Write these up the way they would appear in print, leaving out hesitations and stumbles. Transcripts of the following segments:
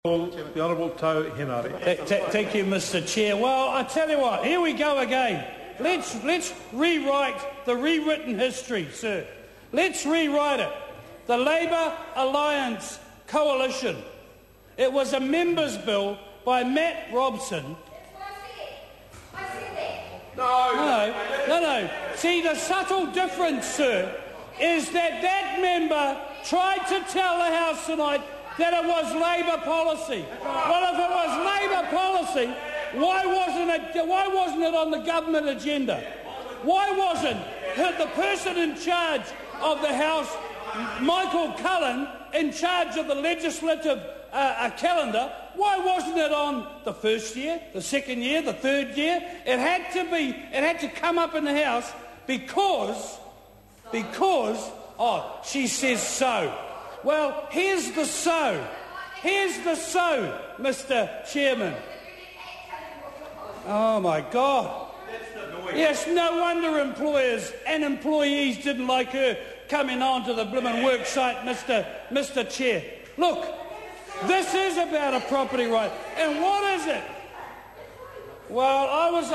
The Honourable Tau Henare. Thank you, Mr. Chair. Well, I tell you what, here we go again. Let's rewrite the rewritten history, sir. Let's rewrite it. The Labour Alliance Coalition. It was a members' bill by Matt Robson. No. See, the subtle difference, sir, is that that member tried to tell the House tonight that it was Labour policy. Well, if it was Labour policy, why wasn't it on the government agenda? Why wasn't the person in charge of the House, Michael Cullen, in charge of the legislative calendar? Why wasn't it on the first year, the second year, the third year? It had to come up in the House because she says so. Well, here's the so. Mr. Chairman. Oh, my God. Yes, no wonder employers and employees didn't like her coming onto the blimmin' work site, Mr. Chair. Look, this is about a property right. And what is it? Well, I was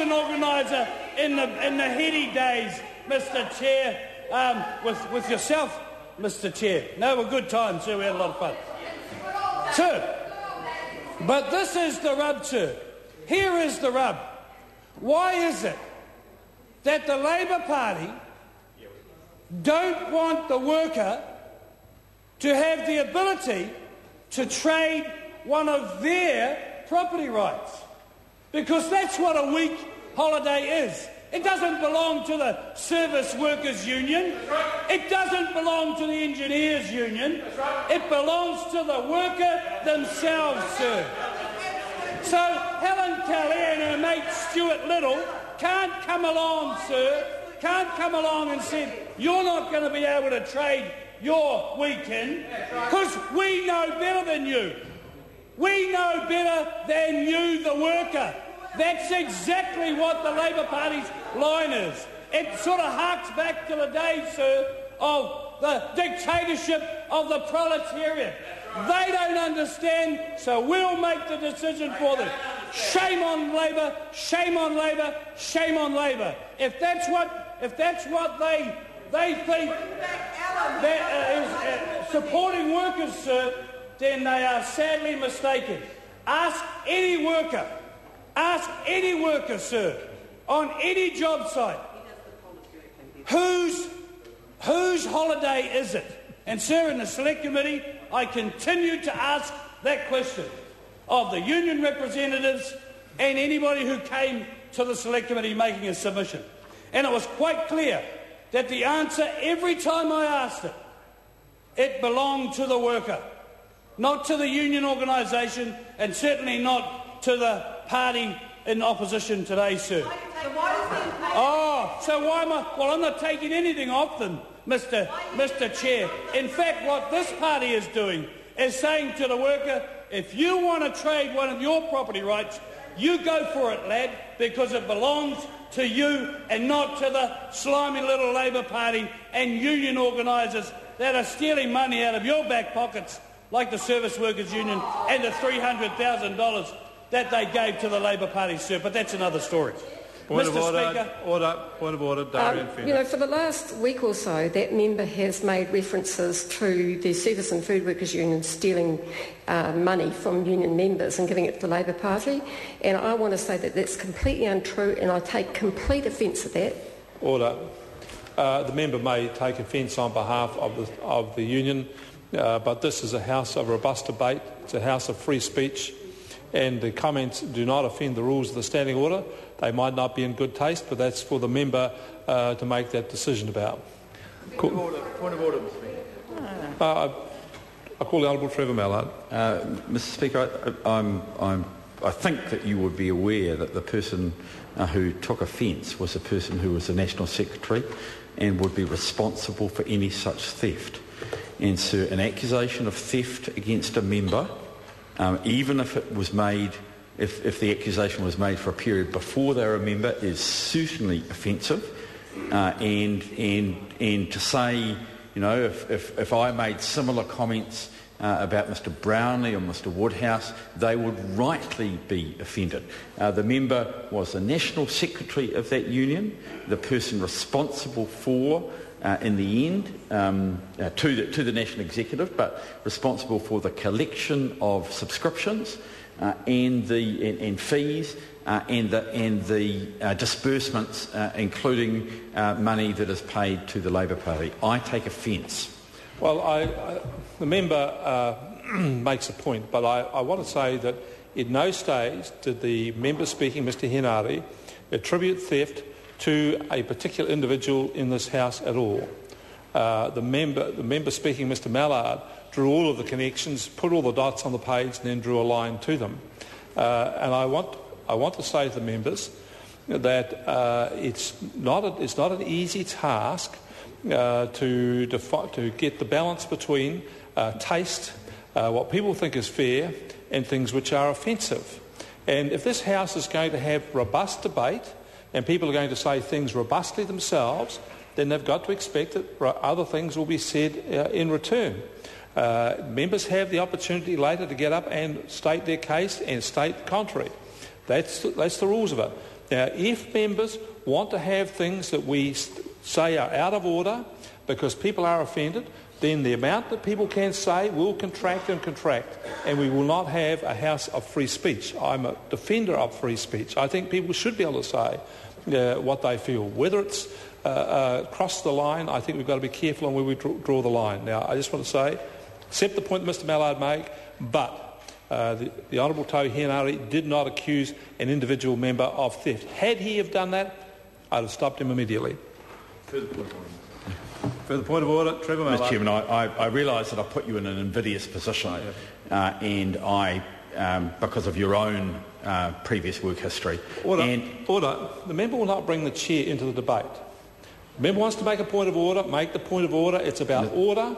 an organiser in the heady days, Mr. Chair, with yourself, Mr. Chair. No, were good times, sir. We had a lot of fun. Sir, but this is the rub, sir. Here is the rub. Why is it that the Labour Party don't want the worker to have the ability to trade one of their property rights? Because that's what a week holiday is. It doesn't belong to the Service Workers Union. It doesn't belong to the Engineers Union. It belongs to the worker themselves, sir. So Helen Kelly and her mate Stuart Little can't come along, sir, and say, you're not going to be able to trade your weekend because we know better than you. We know better than you, the worker. That's exactly what the Labour Party's line is. It sort of harks back to the days, sir, of the dictatorship of the proletariat. They don't understand, so we'll make the decision for them. Shame on Labour, shame on Labour, shame on Labour. If that's what they think that is supporting workers, sir, then they are sadly mistaken. Ask any worker, sir, on any job site, whose holiday is it? And, sir, in the Select Committee, I continue to ask that question of the union representatives and anybody who came to the Select Committee making a submission. And it was quite clear that the answer, every time I asked it, it belonged to the worker, not to the union organisation, and certainly not to the party in opposition today, sir. So why am I? Well, I'm not taking anything off them, Mr. Chair. In fact, what this party is doing is saying to the worker, if you want to trade one of your property rights, you go for it, lad, because it belongs to you and not to the slimy little Labour Party and union organisers that are stealing money out of your back pockets, like the Service Workers Union and the $300,000 that they gave to the Labour Party, sir. But that's another story. Point Mr. Speaker. Point of order, Darien. For the last week or so, that member has made references to the Service and Food Workers Union stealing money from union members and giving it to the Labour Party. And I want to say that that's completely untrue, and I take complete offence at that. Order. The member may take offence on behalf of the union, but this is a house of robust debate. It's a house of free speech, and the comments do not offend the rules of the standing order. They might not be in good taste, but that's for the member to make that decision about. Point of order, Mr. Speaker. I call the Honourable Trevor Mallard. Mr. Speaker, I think that you would be aware that the person who took offence was the person who was the National Secretary and would be responsible for any such theft. And so an accusation of theft against a member, even if it was made, if the accusation was made for a period before they were a member, is certainly offensive. And to say, if I made similar comments about Mr Brownlee or Mr Woodhouse, they would rightly be offended. The member was the National Secretary of that union, the person responsible for, in the end, to the National Executive, but responsible for the collection of subscriptions and fees and the disbursements, including money that is paid to the Labour Party. I take offence. Well, the member makes a point, but I want to say that at no stage did the member speaking, Mr Henare, attribute theft to a particular individual in this House at all. The member speaking, Mr Mallard, drew all of the connections, put all the dots on the page, and then drew a line to them. And I want to say to the members that it's not an easy task to get the balance between taste, what people think is fair, and things which are offensive. And if this House is going to have robust debate, and people are going to say things robustly themselves, then they've got to expect that other things will be said in return. Members have the opportunity later to get up and state their case and state the contrary. That's the rules of it. Now, if members want to have things that we say are out of order because people are offended, then the amount that people can say will contract, and we will not have a house of free speech. I'm a defender of free speech. I think people should be able to say what they feel. Whether it's crossed the line, I think we've got to be careful on where we draw the line. Now, I just want to say, accept the point that Mr Mallard made, but the Honourable Tau Henare did not accuse an individual member of theft. Had he have done that, I'd have stopped him immediately. Further point of order, Trevor Mallard. Mr Chairman, I realise that I put you in an invidious position, and I, because of your own previous work history. Order. The member will not bring the chair into the debate. The member wants to make a point of order, make the point of order. It's about order,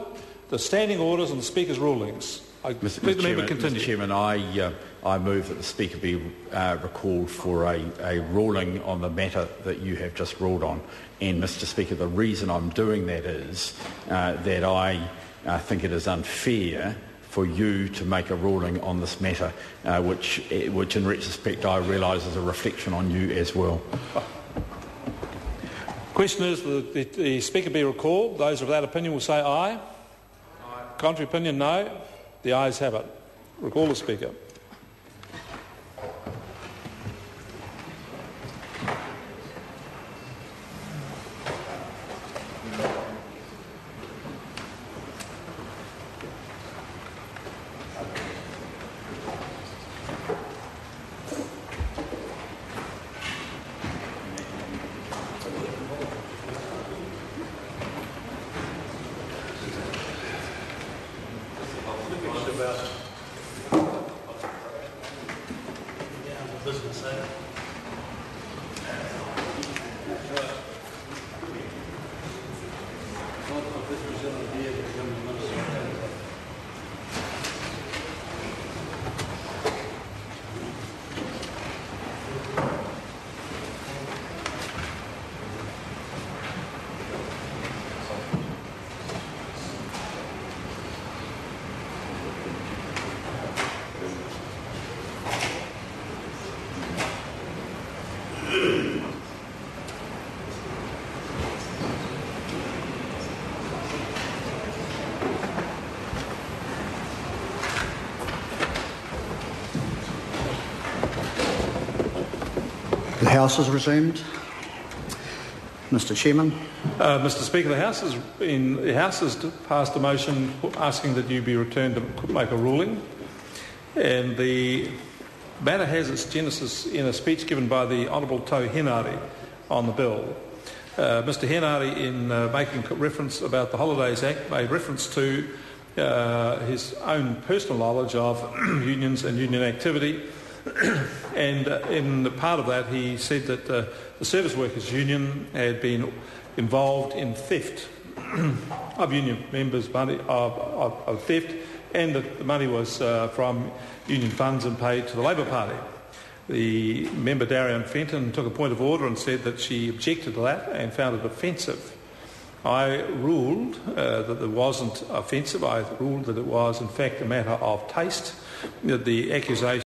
the standing orders and the Speaker's rulings. Mr Chairman, I move that the Speaker be recalled for a ruling on the matter that you have just ruled on. And, Mr Speaker, the reason I'm doing that is that I think it is unfair for you to make a ruling on this matter, which in retrospect I realise is a reflection on you as well. Question is that the Speaker be recalled. Those of that opinion will say aye. Aye. Contrary opinion, no. The ayes have it. Recall the Speaker. The House is resumed. Mr Chairman. Mr Speaker, the House has passed a motion asking that you be returned to make a ruling, and the matter has its genesis in a speech given by the Honourable Tau Henare on the bill. Mr Henare, in making reference about the Holidays Act, made reference to his own personal knowledge of unions and union activity. And in the part of that, he said that the Service Workers Union had been involved in theft of union members' money, of theft, and that the money was from union funds and paid to the Labour Party. The member Darien Fenton took a point of order and said that she objected to that and found it offensive. I ruled that it wasn't offensive. I ruled that it was, in fact, a matter of taste. The accusation